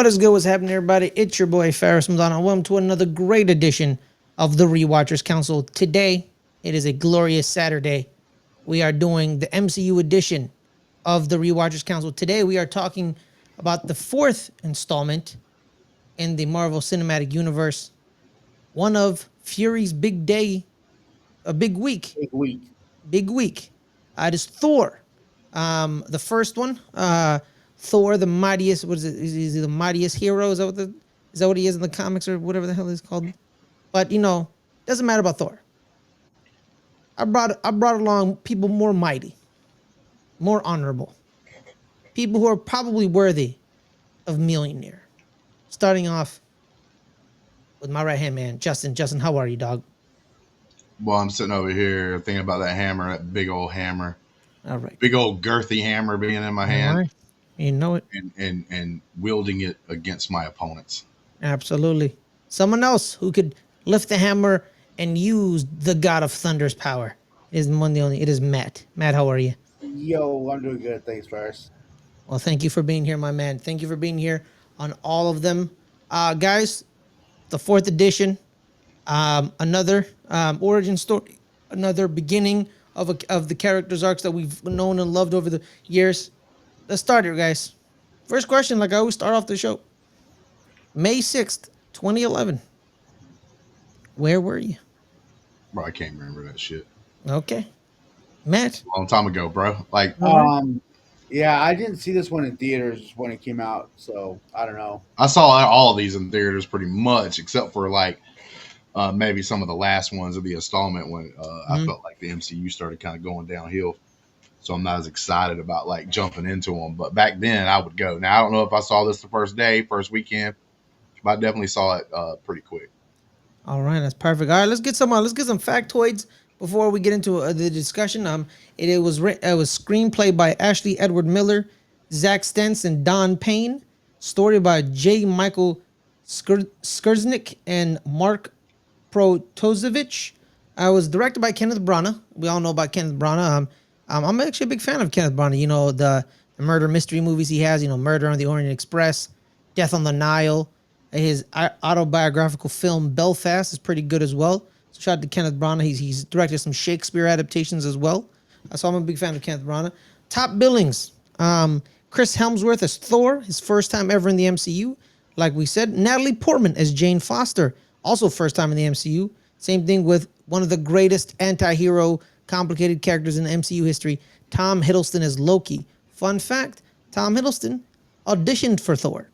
What is good? What's happening, everybody? It's your boy Ferris Madonna. Welcome to another great edition of the Rewatchers Council. Today, it is a glorious Saturday. We are doing the MCU edition of the Rewatchers Council. Today, we are talking about the fourth installment in the Marvel Cinematic Universe. One of Fury's big day, a big week. Big week. It is Thor. The first one, Thor, the mightiest. What is it? Is he the mightiest hero? Is that what he is in the comics or whatever the hell he's called? But doesn't matter about Thor. I brought along people more mighty, more honorable, people who are probably worthy of millionaire. Starting off with my right hand man, Justin. Justin, how are you, dog? Well, I'm sitting over here thinking about that hammer, that big old hammer. All right. Big old girthy hammer being in my hand. Right. You know it. And wielding it against my opponents. Absolutely. Someone else who could lift the hammer and use the God of Thunder's power is one the only. It is Matt. Matt, how are you? Yo, I'm doing good. Thanks, Ferris. Well, thank you for being here, my man. Thank you for being here on all of them. Guys, the fourth edition, another origin story, another beginning of the characters' arcs that we've known and loved over the years. Let's start here, guys. First question, like I always start off the show. May 6th, 2011. Where were you? Bro, I can't remember that shit. Okay. Matt? A long time ago, bro. Like, yeah, I didn't see this one in theaters when it came out, so I don't know. I saw all of these in theaters pretty much, except for like maybe some of the last ones of the installment when I felt like the MCU started kind of going downhill. So I'm not as excited about like jumping into them. But back then I would go. Now I don't know if I saw this the first day, first weekend, but I definitely saw it pretty quick. All right, that's perfect. All right, let's get some factoids before we get into the discussion. It was screenplay by Ashley Edward Miller, Zach Stentz, and Don Payne. Story by J. Michael Skurznik and Mark Protosevich. I was directed by Kenneth Branagh. We all know about Kenneth Branagh. I'm actually a big fan of Kenneth Branagh. You know, the murder mystery movies he has, Murder on the Orient Express, Death on the Nile. His autobiographical film Belfast is pretty good as well. So shout out to Kenneth Branagh. He's directed some Shakespeare adaptations as well. So I'm a big fan of Kenneth Branagh. Top billings. Chris Hemsworth as Thor, his first time ever in the MCU. Like we said, Natalie Portman as Jane Foster, also first time in the MCU. Same thing with one of the greatest anti-hero complicated characters in MCU history, Tom Hiddleston as Loki. Fun fact, Tom Hiddleston auditioned for Thor,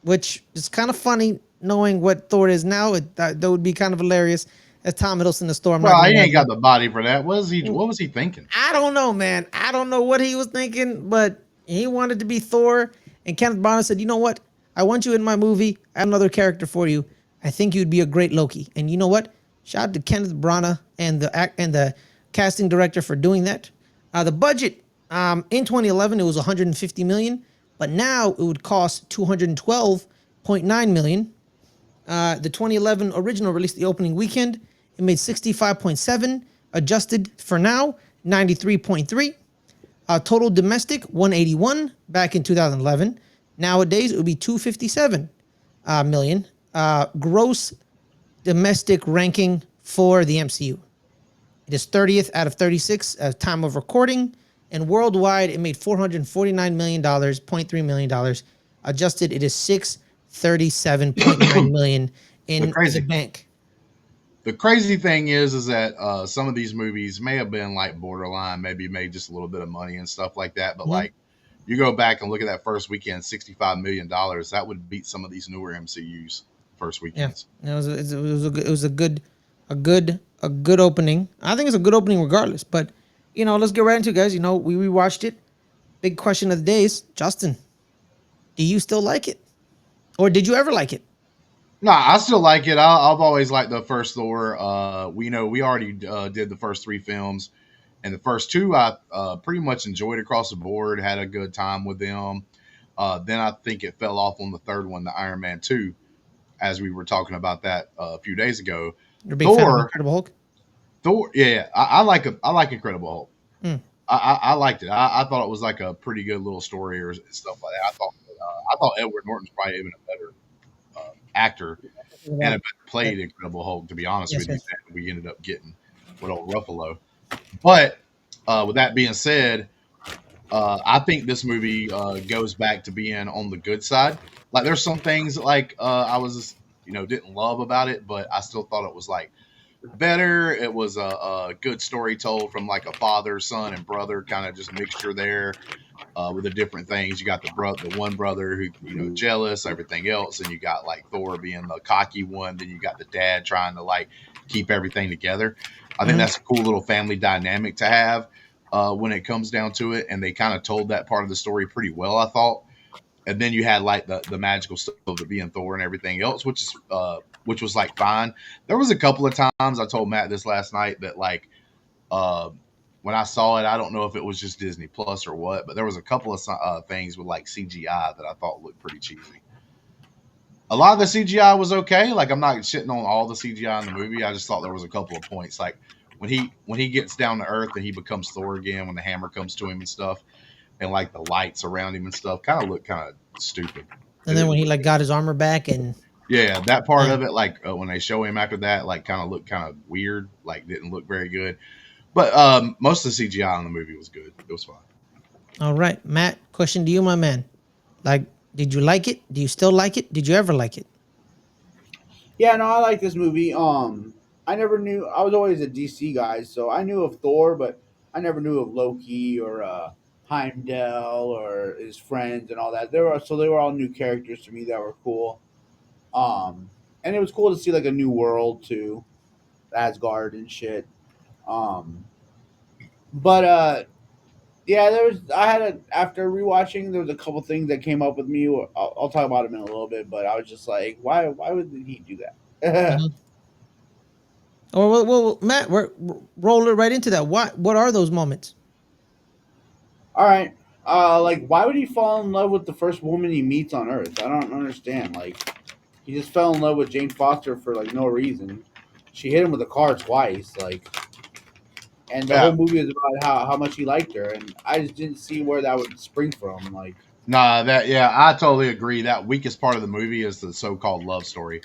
which is kind of funny knowing what Thor is now. That would be kind of hilarious as Tom Hiddleston as Thor. Well, he ain't got the body for that. What was he thinking? I don't know, man. I don't know what he was thinking, but he wanted to be Thor. And Kenneth Branagh said, you know what? I want you in my movie. I have another character for you. I think you'd be a great Loki. And you know what? Shout out to Kenneth Branagh and the casting director for doing that. The budget in 2011 it was 150 million, but now it would cost 212.9 million. The 2011 original released the opening weekend. It made 65.7, adjusted for now 93.3. Total domestic 181 back in 2011. Nowadays it would be 257 million. Gross domestic ranking for the MCU. It is 30th out of 36 at time of recording, and worldwide it made $449 million, $0.3 million. Adjusted, it is $637.9 million in the bank. The crazy thing is that some of these movies may have been like borderline, maybe made just a little bit of money and stuff like that. But like, you go back and look at that first weekend, $65 million. That would beat some of these newer MCUs first weekends. Yeah, it was a good opening. I think it's a good opening regardless. But let's get right into it, guys. We rewatched it. Big question of the day is, Justin, do you still like it, or did you ever like it? No, I still like it. I've always liked the first Thor. We already did the first three films, and the first two I pretty much enjoyed across the board. Had a good time with them. Then I think it fell off on the third one, the Iron Man 2, as we were talking about that a few days ago. You're a big fan of Incredible Hulk? Thor, yeah, I like Incredible Hulk. I liked it. I thought it was like a pretty good little story or stuff like that. I thought thought Edward Norton's probably even a better actor and a Yeah. played Incredible Hulk. To be honest Yes, with you, yes. than we ended up getting with old Ruffalo. But with that being said, I think this movie goes back to being on the good side. Like there's some things like I was just, didn't love about it, but I still thought it was like better. It was a good story told from like a father, son, and brother kind of just mixture there with the different things. You got the one brother who jealous, everything else, and you got like Thor being the cocky one. Then you got the dad trying to like keep everything together. I think Mhm. that's a cool little family dynamic to have when it comes down to it, and they kind of told that part of the story pretty well, I thought. And then you had like the magical stuff of it being Thor and everything else, which was like fine. There was a couple of times I told Matt this last night that like uh, when I saw it, I don't know if it was just Disney Plus or what, but there was a couple of things with like CGI that I thought looked pretty cheesy. A lot of the CGI was okay. Like I'm not shitting on all the CGI in the movie. I just thought there was a couple of points, like when he gets down to Earth and he becomes Thor again, when the hammer comes to him and stuff, and like the lights around him and stuff, kind of looked kind of stupid. It And then when didn't he look like good. got his armor back and Yeah, that part yeah. of it, like when they show him after that, like kind of looked kind of weird, like didn't look very good. But most of the CGI in the movie was good. It was fine. All right, Matt. Question to you, my man. Like, did you like it? Do you still like it? Did you ever like it? Yeah, no, I like this movie. I never knew. I was always a DC guy, so I knew of Thor, but I never knew of Loki or Heimdall or his friends and all that. They were all new characters to me that were cool. And it was cool to see like a new world too, Asgard and shit. Um, but yeah, there was. I had a after rewatching. There was a couple things that came up with me. I'll talk about them in a little bit. But I was just like, why would he do that? Mhm. Or well, Matt, we're roll it right into that. What are those moments? All right. Like, why would he fall in love with the first woman he meets on Earth? I don't understand. Like, he just fell in love with Jane Foster for like no reason. She hit him with a car twice. Like, and the Yeah, whole movie is about how much he liked her, and I just didn't see where that would spring from. Like, nah, I totally agree. That weakest part of the movie is the so-called love story.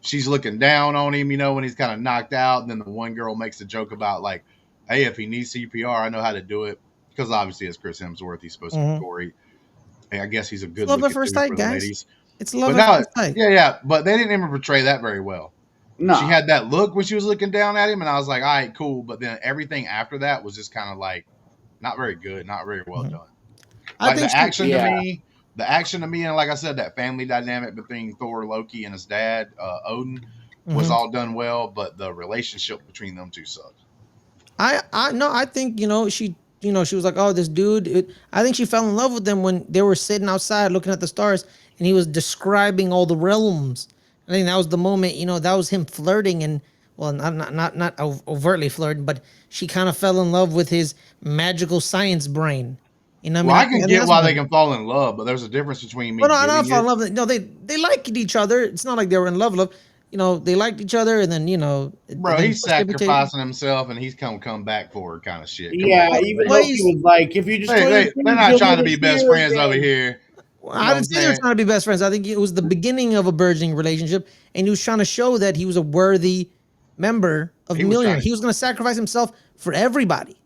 She's looking down on him, when he's kind of knocked out. And then the one girl makes a joke about like, "Hey, if he needs CPR, I know how to do it." Because obviously, as Chris Hemsworth, he's supposed to be Mm-hmm. Corey. Hey, I guess he's a It's love at good-looking first dude sight, for the guys. ladies. It's love But at no, first sight. yeah, but they didn't even portray that very well. She nah. had that look when she was looking down at him, and I was like, "All right, cool." But then everything after that was just kind of like not very good, not very well Mhm. done. I Like think she. Yeah. the action to me, and like I said, that family dynamic between Thor, Loki, and his dad, Odin, was Mhm. all done well, but the relationship between them two sucked. I no, I think she was like, oh, this dude. I think she fell in love with him when they were sitting outside looking at the stars, and he was describing all the realms. I think that was the moment. That was him flirting, and well, not overtly flirting, but she kind of fell in love with his magical science brain. I Well, mean, I can I think get that's why what they happened. can fall in love, but there's a difference between me Well, no, I don't getting fall in it. love. No, they liked each other. It's not like they were in love. Love. They liked each other, and then it Bro, then he's precipitated. sacrificing himself and he's come back for her kind of shit. Come on Yeah. now, Even man. Well, Loki he's was like, if you destroy the They're cities, not you'll trying to never be see best her friends over again. here. Well, You know I what I'm didn't say they were saying? trying to be best friends. I think it was the beginning of a burgeoning relationship, and he was trying to show that he was a worthy member of He was Millionaire. trying to He was going to sacrifice himself for everybody,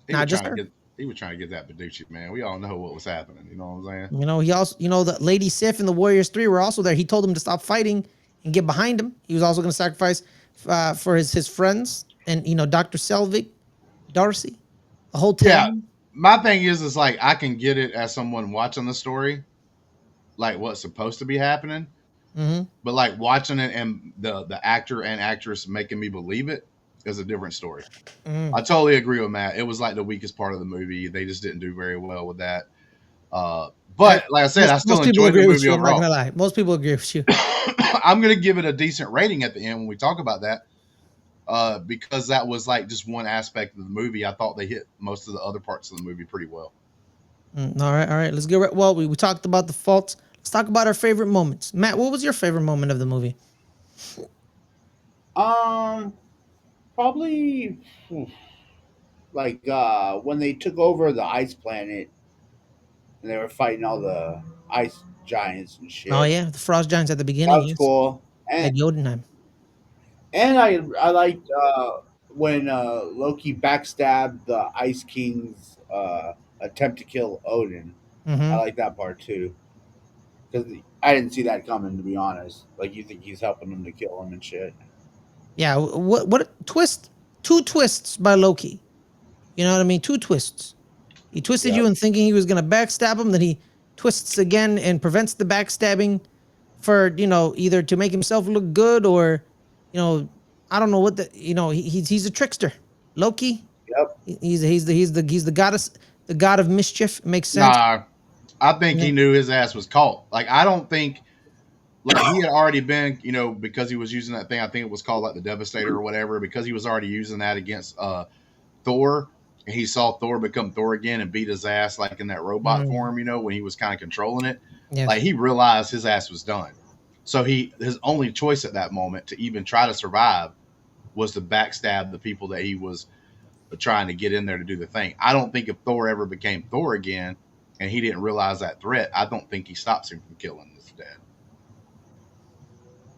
he was not just trying to her. get he was trying to get that Beducci, man. We all know what was happening. You know what I'm saying? He also, the Lady Sif and the Warriors 3 were also there. He told them to stop fighting and get behind him. He was also going to sacrifice for his friends and, Dr. Selvig, Darcy, the whole Yeah. town. My thing is like I can get it as someone watching the story, like what's supposed to be happening. Mm-hmm. But like watching it and the actor and actress making me believe it is a different story. Mm-hmm. I totally agree with Matt. It was like the weakest part of the movie. They just didn't do very well with that. But like I said, I still Most people enjoyed the agree with movie you. I'm not going overall. to lie. Most people agree with you. I'm gonna give it a decent rating at the end when we talk about that. Because that was like just one aspect of the movie. I thought they hit most of the other parts of the movie pretty well. All right, all right. Let's get right. Well, we talked about the faults. Let's talk about our favorite moments. Matt, what was your favorite moment of the movie? Um, Probably like when they took over the ice planet and they were fighting all the ice. giants and Oh shit. yeah, the frost giants at the That beginning, was yes, cool. at Jotunheim. And I liked when Loki backstabbed the Ice King's attempt to kill Odin. I Hmm. like that part too because I didn't see that coming, to be honest. Like, you think he's helping him to kill him and shit. Yeah, what twist? Two twists by Loki. You know what I mean? Two twists. He twisted you Yep. in thinking he was gonna backstab him, then he twists again and prevents the backstabbing for either to make himself look good or you know I don't know what he's a trickster. Loki. Yep. He's the goddess, the god of mischief. It makes sense. Nah, I think Yeah. he knew his ass was caught. Like I don't think like he had already been, because he was using that thing. I think it was called like the Devastator or whatever. Because he was already using that against Thor, and he saw Thor become Thor again and beat his ass like in that robot Mm, form. When he was kind of controlling it, like yes. he realized his ass was done. So his only choice at that moment to even try to survive was to backstab the people that he was trying to get in there to do the thing. I don't think if Thor ever became Thor again and he didn't realize that threat, I don't think he stops him from killing his dad.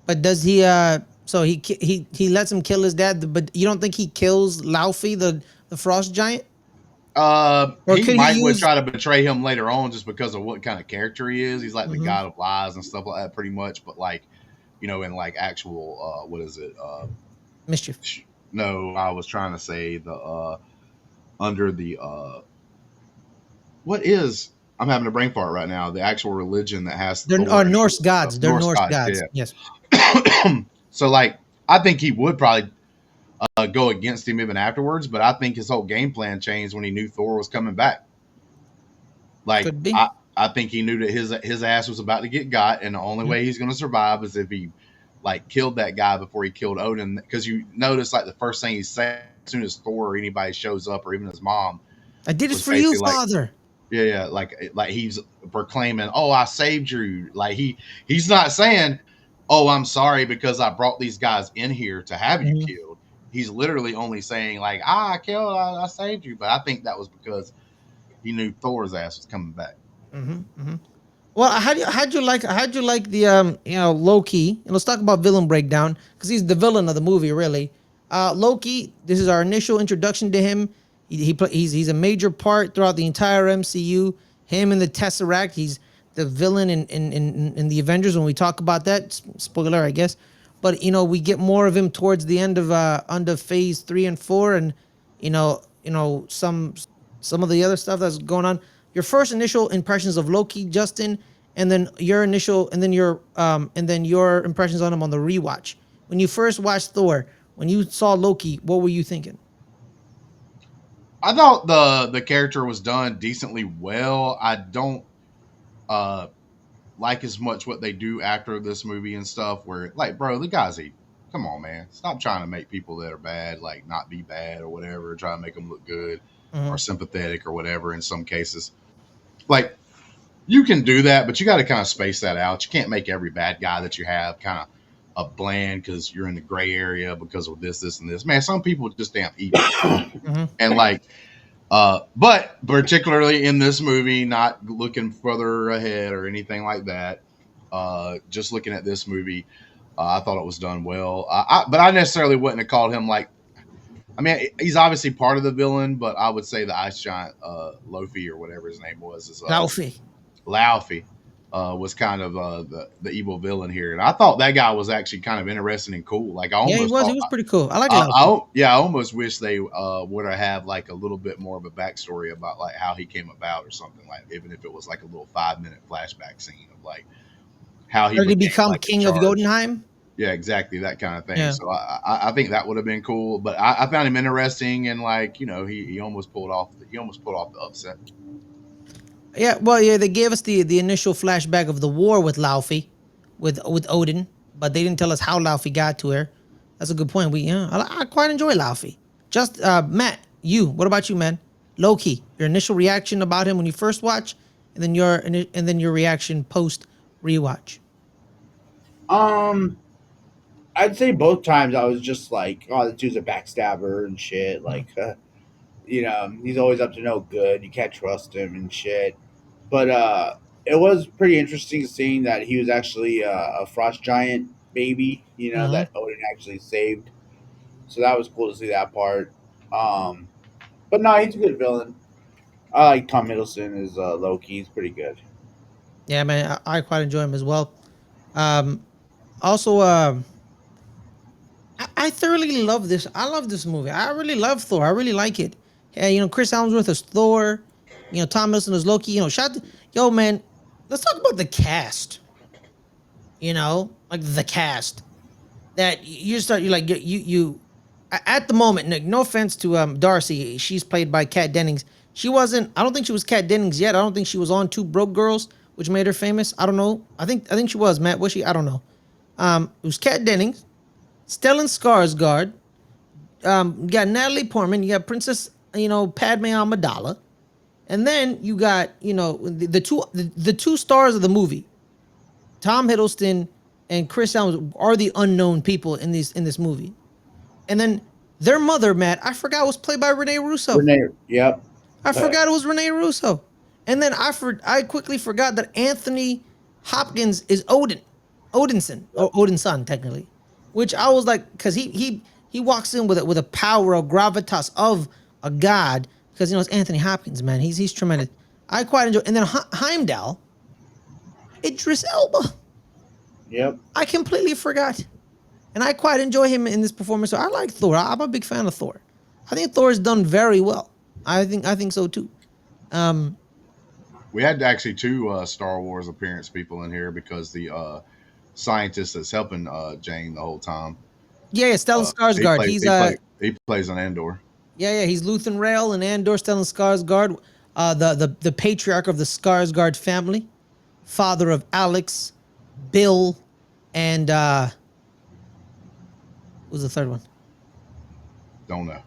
But does he? So he lets him kill his dad, but you don't think he kills Laufey, the frost giant, or He could he might would use? try to betray him later on just because of what kind of character he is. He's like the Mhm. god of lies and stuff like that, pretty much. But like, in like actual, what is it? Mischief? No, I was trying to say the under the what is I'm having a brain fart right now. The actual religion that has They're Thor and all Norse that stuff. gods. They're Norse Norse gods, gods. yeah. Yes. So like, I think he would probably go against him even afterwards, but I think his whole game plan changed when he knew Thor was coming back. Like Could be. I think he knew that his ass was about to get got, and the only Mhm. way he's going to survive is if he like killed that guy before he killed Odin. Because you notice like the first thing he said as soon as Thor or anybody shows up, or even his mom, I did it was for you, basically like, father. yeah, like he's proclaiming, "Oh, I saved you." Like he's not saying, "Oh, I'm sorry because I brought these guys in here to have you Mhm. killed." He's literally only saying like, I saved you." But I think that was because he knew Thor's ass was coming back. Hmm. Well, how'd you like the Loki? And let's talk about villain breakdown because he's the villain of the movie, really. Loki. This is our initial introduction to him. He's a major part throughout the entire MCU. Him and the Tesseract. He's the villain in the Avengers when we talk about that. Spoiler, I guess. But we get more of him towards the end of under phase 3 and 4, and some of the other stuff that's going on. Your first initial impressions of Loki, Justin, and then your impressions on him on the rewatch. When you first watched Thor, when you saw Loki, what were you thinking? I thought the character was done decently well. I don't uh like as much what they do after this movie and stuff. Where like, bro, the guy's evil. Come on, man, stop trying to make people that are bad like not be bad or whatever. Try to make them look good or Mm-hmm. sympathetic or whatever. In some cases, like you can do that, but you got to kind of space that out. You can't make every bad guy that you have kind of a bland because you're in the gray area because of this, and this. Man, some people just damn evil, Mm-hmm. and like but particularly in this movie, not looking further ahead or anything like that, just looking at this movie, I thought it was done well. But I necessarily wouldn't have called him like. I mean, he's obviously part of the villain, but I would say the ice giant, Lofi or whatever his name was, is Laufey. Laufey, was kind of the evil villain here, and I thought that guy was actually kind of interesting and cool. Like I Yeah, he almost was. He thought was pretty cool. I like Laufey. yeah, I almost wish they would have had like a little bit more of a backstory about like how he came about or something, like even if it was like a little 5 minute flashback scene of like how he Or did he became become like in king of charge. Jotunheim? Yeah, exactly that kind of thing. Yeah. So I think that would have been cool, but I found him interesting and like he almost pulled off the upset. Yeah. Well, yeah. They gave us the initial flashback of the war with Laufey, with Odin, but they didn't tell us how Laufey got to her. That's a good point. I quite enjoy Laufey. Just Matt, what about you, man? Loki, your initial reaction about him when you first watch, and then your reaction post rewatch. Um, I'd say both times I was just like, oh, this dude's a backstabber and shit. Mm. Like, he's always up to no good. You can't trust him and shit. But it was pretty interesting seeing that he was actually a frost giant baby. You know Hmm. that Odin actually saved. So that was cool to see that part. Um, but no, he's a good villain. I like Tom Hiddleston as Loki. He's pretty good. Yeah, man, I quite enjoy him as well. Also, I thoroughly love this. I love this movie. I really love Thor. I really like it. Yeah, Chris Hemsworth is Thor. Tom Hiddleston is Loki. Yo, man, let's talk about the cast. Like the cast that you're like at the moment. Nick, no offense to Darcy, she's played by Kat Dennings. She wasn't. I don't think she was Kat Dennings yet. I don't think she was on Two Broke Girls, which made her famous. I don't know. I think she was. Matt, was she? I don't know. It was Kat Dennings, Stellan Skarsgård. You got Natalie Portman. You got Princess, Padme Amidala, and then you got the two stars of the movie, Tom Hiddleston and Chris Hemsworth, are the unknown people in this movie. And then their mother, Matt, I forgot, was played by Renee Russo. Renee, yep. I forgot it was Renee Russo. And then I quickly forgot that Anthony Hopkins is Odinson, or Odinson technically, which I was like, because he walks in with a power of gravitas of a god, because it's Anthony Hopkins, man. He's tremendous. I quite enjoy. And then Heimdall, Idris Elba. Yep. I completely forgot. And I quite enjoy him in this performance. So I like Thor. I'm a big fan of Thor. I think Thor is done very well. I think so too. We had actually two Star Wars appearance people in here because the scientist that's helping Jane the whole time. Yeah, Stellan Skarsgård. He plays on Andor. Yeah, he's Luthen Rail and Andor. Stellan Skarsgård, the patriarch of the Skarsgård family, father of Alex, Bill, and who's the third one? Don't know.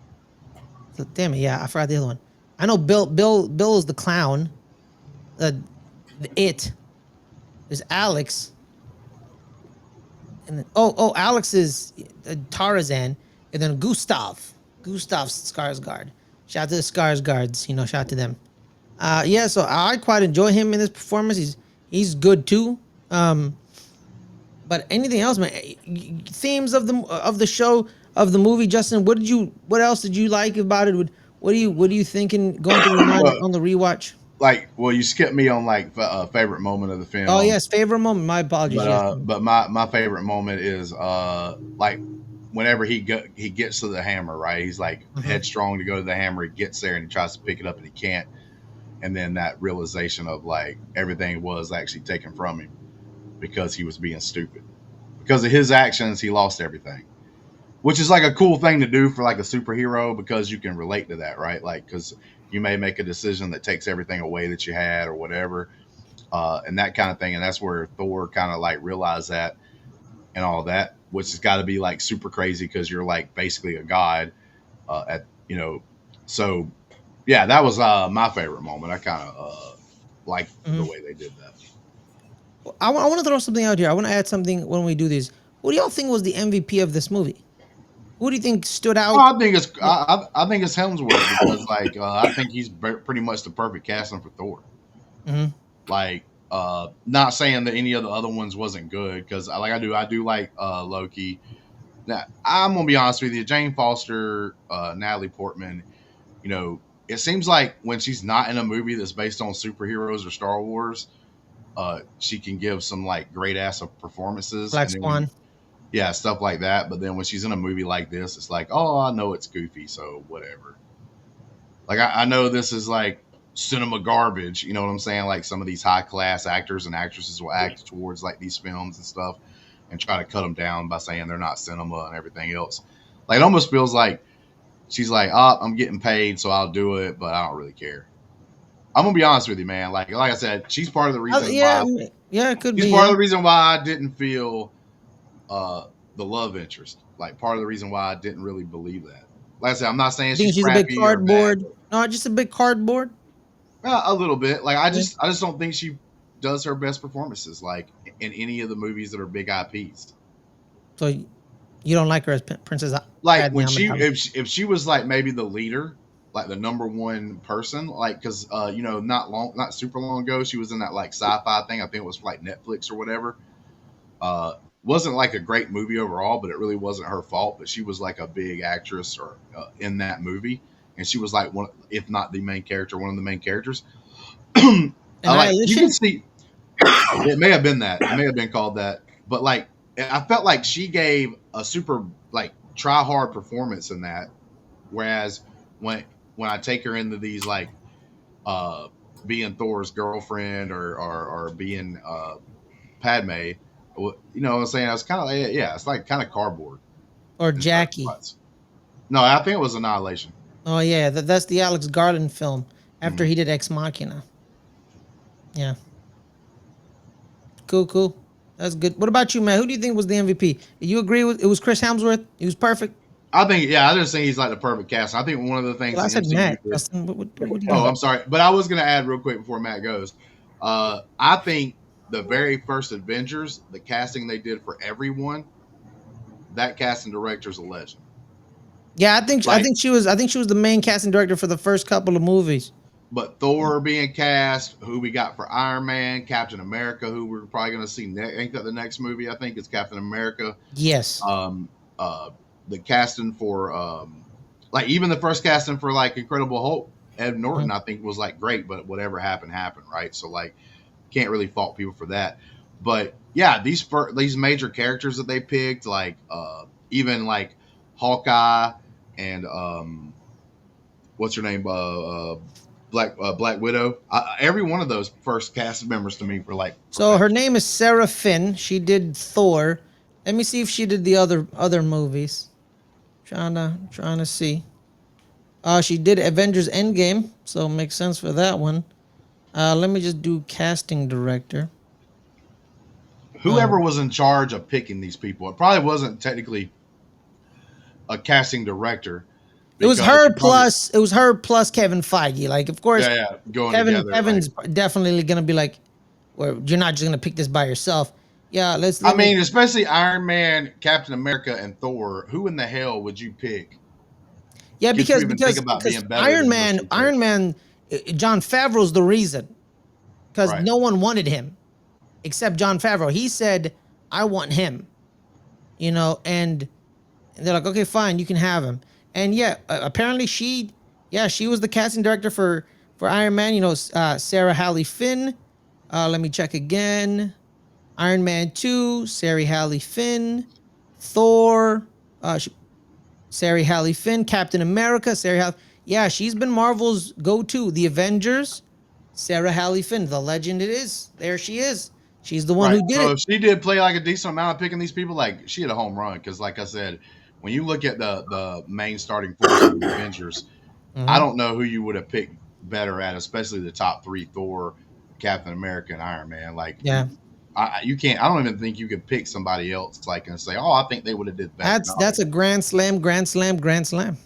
So, damn it, yeah, I forgot the other one. I know Bill is the clown. The it. There's Alex. And then, Alex is Tarzan, and then Gustav Skarsgård. Shout out to the Skarsgårds, shout out to them. Yeah, so I quite enjoy him in this performance. He's good too. But anything else, man? Themes of the show, of the movie, Justin. What else did you like about it? What are you thinking going through your mind on the rewatch? You skipped me on favorite moment of the film. Oh yes, favorite moment. My apologies. But my favorite moment is whenever he gets to the hammer, right? He's headstrong to go to the hammer. He gets there and he tries to pick it up and he can't. And then that realization of everything was actually taken from him because he was being stupid. Because of his actions, he lost everything. Which is a cool thing to do for a superhero, because you can relate to that, right? Because you may make a decision that takes everything away that you had or whatever, and that kind of thing. And that's where Thor kind of realized that and all that, which has got to be super crazy because you're basically a god So yeah, that was my favorite moment. I kind of like the way they did that. I want to throw something out here. I want to add something when we do this. What do y'all think was the MVP of this movie? Who do you think stood out? I think it's Hemsworth because I think he's pretty much the perfect casting for Thor. Mm-hmm. Not saying that any of the other ones wasn't good, because I do like Loki. Now I'm gonna be honest with you, Jane Foster, Natalie Portman. It seems like when she's not in a movie that's based on superheroes or Star Wars, she can give some great ass performances. Black Swan. Yeah, stuff like that. But then when she's in a movie like this, it's I know it's goofy, so whatever. I know this is cinema garbage. You know what I'm saying? Some of these high class actors and actresses will act towards these films and stuff and try to cut them down by saying they're not cinema and everything else. It almost feels like she's I'm getting paid, so I'll do it, but I don't really care. I'm gonna be honest with you, man. Like I said, she's part of the reason. It could be. She's part of the reason why I didn't feel the love interest. Part of the reason why I didn't really believe that. Like I said, I'm not saying she's a big cardboard. No, just a big cardboard. A little bit. I just don't think she does her best performances in any of the movies that are big IPs. So you don't like her as Princess? When if she was maybe the leader like the number one person, like because you know, not super long ago, she was in that like sci-fi thing. I think it was for, like Netflix or whatever. Wasn't like a great movie overall, but it really wasn't her fault. But she was like a big actress or in that movie, and she was like one, if not the main character, one of the main characters. I like you can Annihilation. see it may have been that, it may have been called that, but like I felt like she gave a super like try hard performance in that. Whereas when when I take her into these like uh being Thor's girlfriend or being Padme, you know what I'm saying? I was kind of like, yeah, it's like kind of cardboard Or in certain Jackie. spots. No, I think it was Annihilation. Oh yeah, that's the Alex Garland film after Mhm. he did Ex Machina. Yeah, cool, cool. That's good. What about you, man? Who do you think was the MVP? You agree with it was Chris Hemsworth? He was perfect. I think, yeah, I just think he's like the perfect cast. I think one of the things Well, I the said MCU Matt. did. Justin, what do you Oh, think? I'm sorry, but I was going to add real quick before Matt goes. I think the very first Avengers, the casting they did for everyone, that casting director is a legend. Yeah, I Like, think she was the main casting director for the first couple of movies. but Thor being cast, who we got for Iron Man, Captain America, who we're probably going to see. Ain't that the next movie? I think it's Captain America. Yes. Um, the casting for like even the first casting for like Incredible Hulk, Ed Mhm. Norton, I think was like great, but whatever happened happened, right? So like can't really fault people for that. But yeah, these major characters that they picked, like even like Hawkeye and what's her name, Black Widow. Every one of those first cast members to me were like So her perfection. name is Sarah Finn. She did Thor. Let me see if she did the other movies. Trying to see. She did Avengers Endgame, so it makes sense for that one. Let me just do casting director. Whoever was in charge of picking these people, it probably wasn't technically a casting director because you probably It was her plus Kevin Feige. Like, of course, yeah going together like Kevin's definitely gonna be like, well, you're not just gonna pick this by yourself. Yeah, I let me. mean especially Iron Man, Captain America, and Thor. Who in the hell would you pick? Yeah, Could you even think about being better than those two Iron characters? Man, John Favreau's the reason because Right. no one wanted him except John Favreau. He said, "I want him," and they're like, "Okay, fine, you can have him." And yeah, apparently she was the casting director for Iron Man. Sarah Halley Finn. Let me check again. Iron Man 2, Sarah Halley Finn. Thor, Sarah Halley Finn. Captain America, Sarah Halley. Yeah, she's been Marvel's go-to. The Avengers, Sarah Halley Finn. The legend it is. There she is. She's the one Right. who did So it. if she did play like a decent amount of picking these people, like she had a home run. Because like I said, when you look at the main starting force of the Avengers, I Mhm. don't know who you would have picked better at, especially the top three: Thor, Captain America, and Iron Man. Like Yeah, you can't. I don't even think you could pick somebody else like and say, oh, I think they would have did better. No, that's a grand slam, grand slam, grand slam.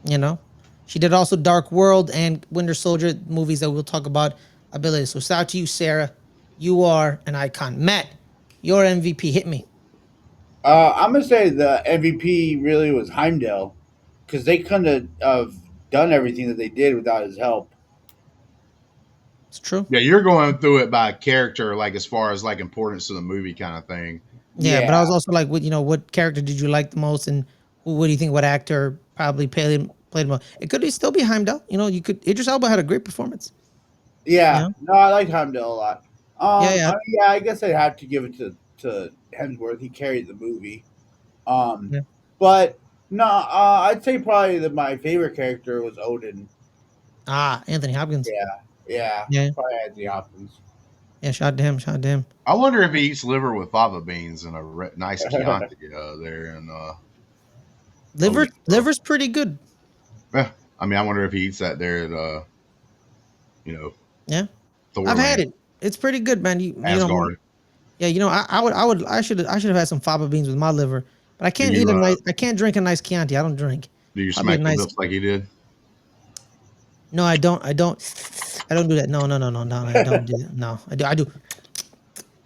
You know, she did also Dark World and Winter Soldier movies that we'll talk about ability. So shout out to you, Sarah. You are an icon. Matt, your MVP. Hit me. I'm gonna say the MVP really was Heimdall because they couldn't have done everything that they did without his help. It's true. yeah, you're going through it by character, like as far as like importance to the movie kind of thing. Yeah, but I Yeah, was also like, what character did you like the most, and what do you think? What actor probably played most? It could still be Heimdall. You could. Idris Elba had a great performance. yeah. Yeah, No, I like Heimdall a lot. yeah, yeah, Yeah, I guess I'd have to give it to Hemsworth. He carried the movie. Um, yeah. but no, I'd say probably that my favorite character was Odin. Anthony Hopkins. Yeah, yeah, Yeah, probably Anthony Hopkins. yeah. Shot to him. Shot to him. I wonder if he eats liver with fava beans and a nice Chianti there and Odin. Liver's pretty good. Yeah, I mean, I wonder if he eats that there at you know Yeah, I've had Thorland, it. It's pretty good, man. Asgard. Yeah. I should have had some fava beans with my liver, but I Do can't eat you a nice. I can't drink a nice Chianti. I don't drink. do you Probably a smack your nice. lips like he did? No, I don't. I don't. I don't do that. No, no, no, no, no. I don't do that. No, I do. I do.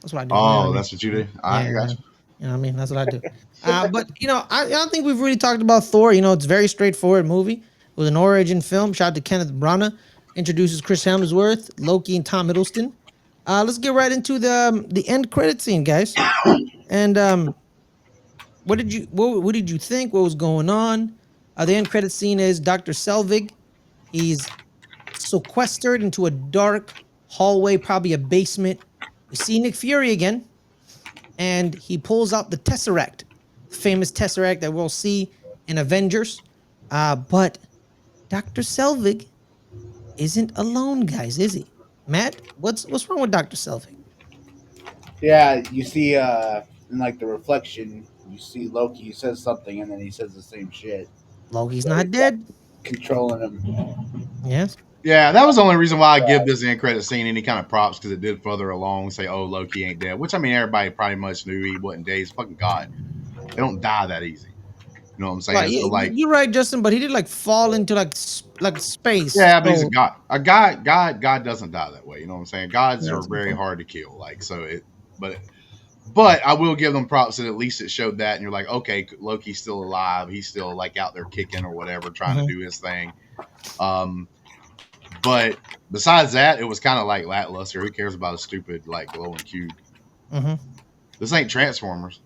That's what I do. You know what I Oh, mean? that's what you do. Yeah, I got yeah. you. You know what I mean? That's what I do. But I don't think we've really talked about Thor. It's a very straightforward movie. It was an origin film. Shout out to Kenneth Branagh. Introduces Chris Hemsworth, Loki, and Tom Hiddleston. Let's get right into the end credit scene, guys. And what did you think? What was going on? The end credit scene is Dr. Selvig. He's sequestered into a dark hallway, probably a basement. We see Nick Fury again, and he pulls out the Tesseract, the famous Tesseract that we'll see in Avengers. But Dr. Selvig isn't alone, guys, is he? Matt, what's wrong with Dr. Selvig? Yeah, you see, in like the reflection, you see Loki says something, and then he says the same shit. Loki's So not he's like dead. controlling him. Yes. Yeah, that was the only reason why I give this end credit scene any kind of props because it did further along say, "Oh, Loki ain't dead," which I mean everybody pretty much knew he wasn't dead. He's fucking God. They don't die that easy. You know what I'm Right. saying? Yeah, So like, you're right, Justin. But he did like fall into like space. yeah, but he's a So God. God doesn't die that way. You know what I'm saying? Gods yeah, are that's a good very point. hard to kill. Like so it, but but I will give them props that at least it showed that, and you're like, okay, Loki's still alive. He's still like out there kicking or whatever, trying to Mhm. do his thing. Um, but besides that, it was kind of like lackluster. Who cares about a stupid like glowing cube? Mhm. This ain't Transformers.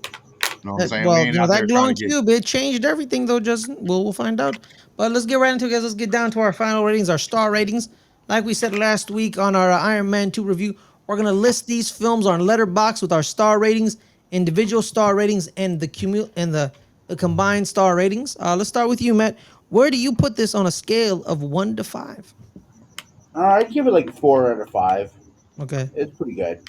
You know what I'm saying? We Well, ain't out that there trying glowing to get. cube, it changed everything, though, Justin. We'll find out. But let's get right into it, guys. Let's get down to our final ratings, our star ratings. Like we said last week on our Iron Man 2 review, we're gonna list these films on Letterbox with our star ratings, individual star ratings, and the combined star ratings. Let's start with you, Matt. Where do you put this on a scale of 1 to 5? I'd give it like 4 out of 5. Okay. It's pretty good,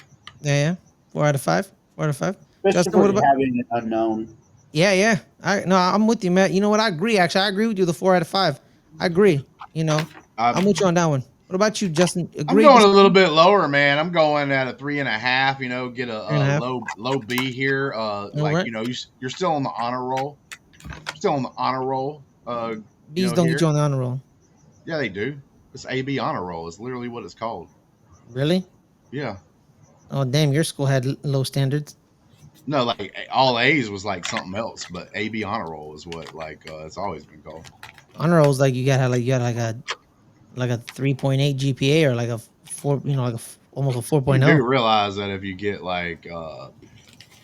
Yeah, yeah. 4 out of 5. 4 out of 5. especially Justin, what for about? having an unknown. Yeah, yeah. I'm with you, Matt. You know what? I agree. Actually, I agree with you. The 4 out of 5. I agree. You know, I, I'm with you on that one. What about you, Justin? I'm Agree? going a little Disagree? bit lower, man. I'm going at a 3.5. You know, get Three and a a half. low B here. All Like right. you know, you're still on the honor roll. Still on the honor roll. You Bees know don't get you here. on the honor roll. Yeah, they do. It's AB honor roll. Is literally what it's called. Really? Yeah. Oh, damn! Your school had low standards. No, like all A's was like something else, but AB honor roll is what like it's always been called. Honor rolls like you got like a 3.8 GPA or like a four. Like almost a You 4.0. do realize that if you get like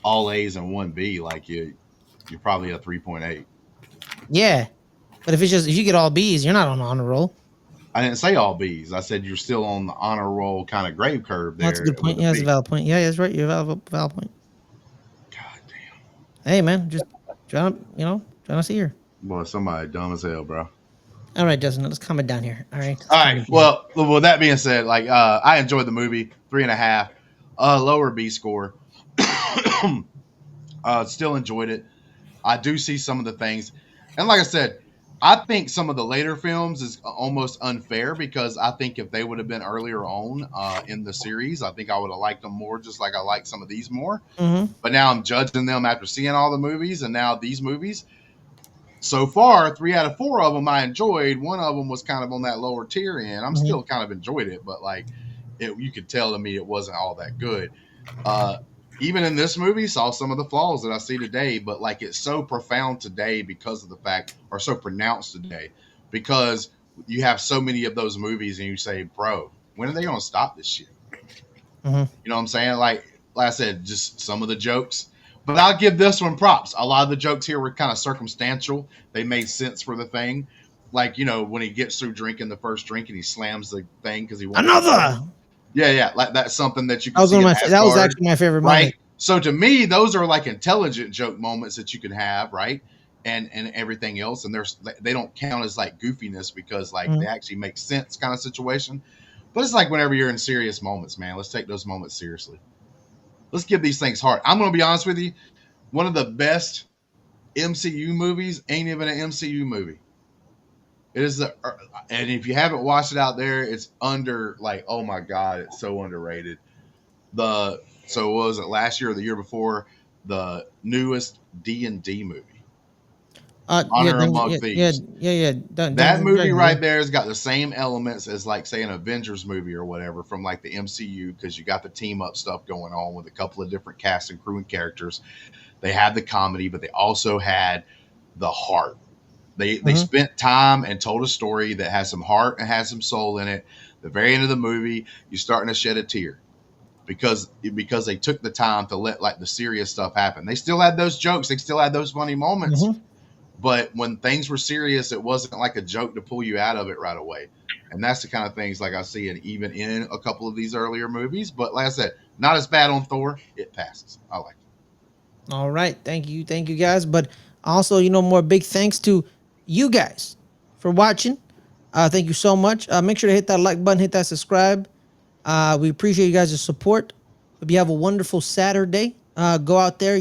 all A's and one B, like you're probably a 3.8. Yeah, but if you get all B's, you're not on the honor roll. I didn't say all B's. I said you're still on the honor roll kind of grade curve Well, that's a there good point. with a Yeah, that's a B. valid point. Yeah, that's right. You're a valid point. God damn. Hey, man, just trying to see here. Boy, somebody dumb as hell, bro. All right, Justin, let's calm it down here. All right, let's All calm right. it down. Well, with that being said, like I enjoyed the movie, 3.5, lower B score. Still enjoyed it. I do see some of the things, and like I said, I think some of the later films is almost unfair because I think if they would have been earlier on in the series, I think I would have liked them more, just like I like some of these more. Mm-hmm. But now I'm judging them after seeing all the movies, and now these movies. So far, 3 out of 4 of them I enjoyed. One of them was kind of on that lower tier end. I'm Mm-hmm. still kind of enjoyed it, but like you could tell to me it wasn't all that good. Uh, Even in this movie, saw some of the flaws that I see today, but like it's so profound today because of the fact, or so pronounced today, because you have so many of those movies, and you say, "Bro, when are they going to stop this shit?" Mm-hmm. You know what I'm saying? Like I said, just some of the jokes. But I'll give this one props. A lot of the jokes here were kind of circumstantial. They made sense for the thing. Like, when he gets through drinking the first drink and he slams the thing because he wants to go. Another. Yeah, yeah. Like that's something that you That can was see one of in my. That was Asgard, actually my favorite right? moment. So to me, those are like intelligent joke moments that you can have, right? And everything else. And they don't count as like goofiness because like Mm-hmm. they actually make sense kind of situation. But it's like whenever you're in serious moments, man, let's take those moments seriously. Let's give these things heart. I'm going to be honest with you. One of the best MCU movies ain't even an MCU movie. It is and if you haven't watched it out there, it's under like, oh my God, it's so underrated. So what was it last year or the year before? The newest D&D movie, Yeah, Honor Among yeah, yeah, Thieves. yeah, yeah. That Dungeons and movie Dragons. Yeah. right there has got the same elements as like say an Avengers movie or whatever from like the MCU because you got the team up stuff going on with a couple of different cast and crew and characters. They had the comedy, but they also had the heart. They spent time and told a story that has some heart and has some soul in it. The very end of the movie, you're starting to shed a tear because they took the time to let like the serious stuff happen. They still had those jokes, they still had those funny moments, but when things were serious, it wasn't like a joke to pull you out of it right away. And that's the kind of things like I see it even in a couple of these earlier movies. But like I said, not as bad on Thor. It passes. I like it. All right, thank you guys. But also, more big thanks to you guys for watching. Thank you so much. Make sure to hit that like button, hit that subscribe. We appreciate you guys' support. Hope you have a wonderful Saturday. Go out there,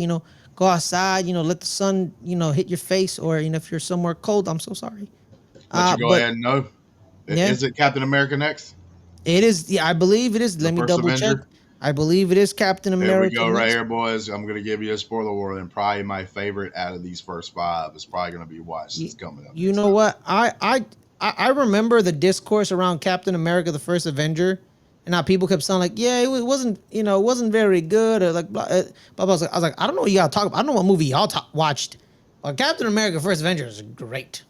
go outside, let the sun, hit your face, or if you're somewhere cold, I'm so sorry. Let you go ahead and know. Yeah. Is it Captain America next? It is. Yeah, I believe it is. Let me double check. I believe it is Captain America. There we go, right here, boys. I'm going to give you a spoiler warning. Probably my favorite out of these first 5 is probably going to be Watch. It's coming up. You know what? I remember the discourse around Captain America, the first Avenger, and how people kept sounding like, yeah, it wasn't, it wasn't very good, or like, blah, blah, blah. I was like, I don't know what y'all talk about. I don't know what movie y'all watched, but Captain America, first Avenger is great.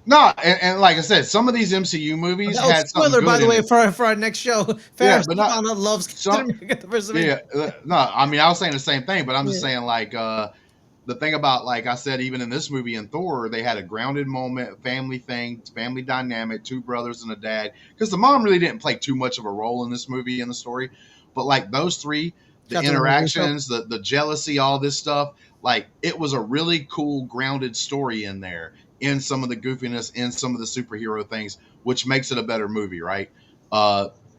No, and like I said, some of these MCU movies had spoiler, something good by the way, it. for our next show. Ferris but not loves Captain America, the first Avenger. Yeah, no, I mean, I was saying the same thing, but I'm just saying, like, the thing about, like I said, even in this movie in Thor, they had a grounded moment, family thing, family dynamic, 2 brothers and a dad. Because the mom really didn't play too much of a role in this movie, in the story. But, like, those 3, the interactions, the jealousy, all this stuff, like, it was a really cool, grounded story in there, in some of the goofiness, in some of the superhero things, which makes it a better movie, right?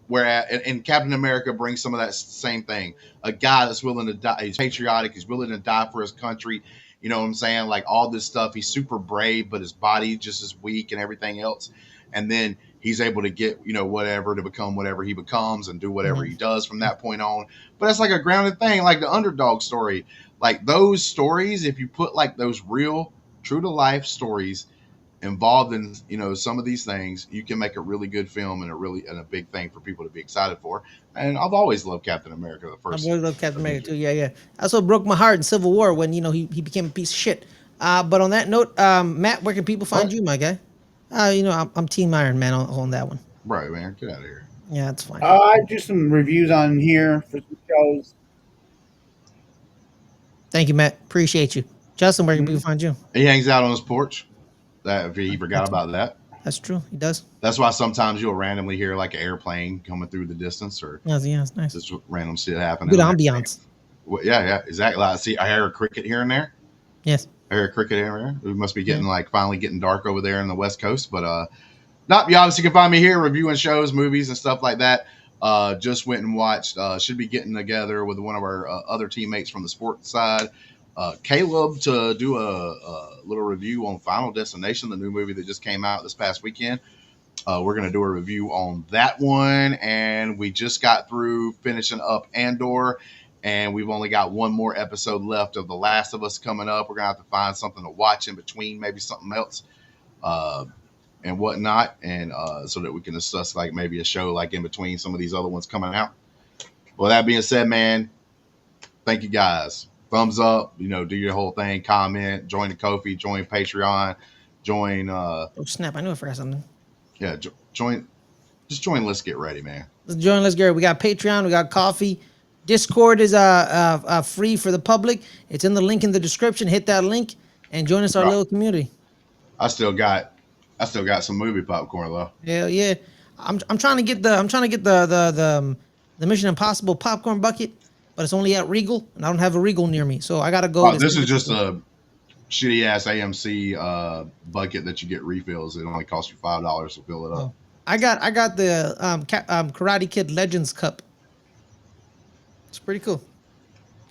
Whereas, and Captain America brings some of that same thing. A guy that's willing to die, he's patriotic, he's willing to die for his country. You know what I'm saying? Like all this stuff. He's super brave, but his body just is weak and everything else. And then he's able to get, whatever, to become whatever he becomes and do whatever he does from that point on. But it's like a grounded thing, like the underdog story. Like those stories, if you put like those real, true to life stories involved in some of these things, you can make a really good film and a big thing for people to be excited for. And I've always loved Captain America the first. I've always loved Captain America too. Yeah. That's what broke my heart in Civil War when he became a piece of shit. But on that note, Matt, where can people find you, my guy? I'm Team Iron Man on that one. Right, man, get out of here. Yeah, that's fine. I do some reviews on here for some shows. Thank you, Matt. Appreciate you. Justin, where can people find you? He hangs out on his porch. That if he forgot about that. That's true. He does. That's why sometimes you'll randomly hear like an airplane coming through the distance, or it's nice. Just random shit happening. Good ambiance. Well, yeah, exactly. I hear a cricket here and there. Yes. I hear a cricket here and there. We must be getting finally getting dark over there in the West Coast, but not. You obviously can find me here reviewing shows, movies, and stuff like that. Just went and watched. Should be getting together with one of our other teammates from the sports side. Caleb, to do a little review on Final Destination, the new movie that just came out this past weekend. We're going to do a review on that one, and we just got through finishing up Andor, and we've only got one more episode left of The Last of Us coming up. We're going to have to find something to watch in between, maybe something else and whatnot, and so that we can discuss like maybe a show like in between some of these other ones coming out. Well, that being said, man, thank you guys. Thumbs up, do your whole thing, comment, join the Ko-fi, join Patreon, join. Oh snap! I knew I forgot something. Yeah, join. Just join. Let's get ready, man. Let's join. Let's get ready. We got Patreon. We got Ko-fi. Discord is free for the public. It's in the link in the description. Hit that link and join us our little community. I still got some movie popcorn though. Hell yeah! I'm trying to get the Mission Impossible popcorn bucket. But it's only at Regal, and I don't have a Regal near me, so I gotta go. This is just a shitty ass AMC bucket that you get refills. It only costs you $5 to fill it up. I got the Karate Kid Legends cup. It's pretty cool.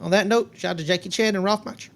On that note, shout out to Jackie Chan and Ralph Macchio.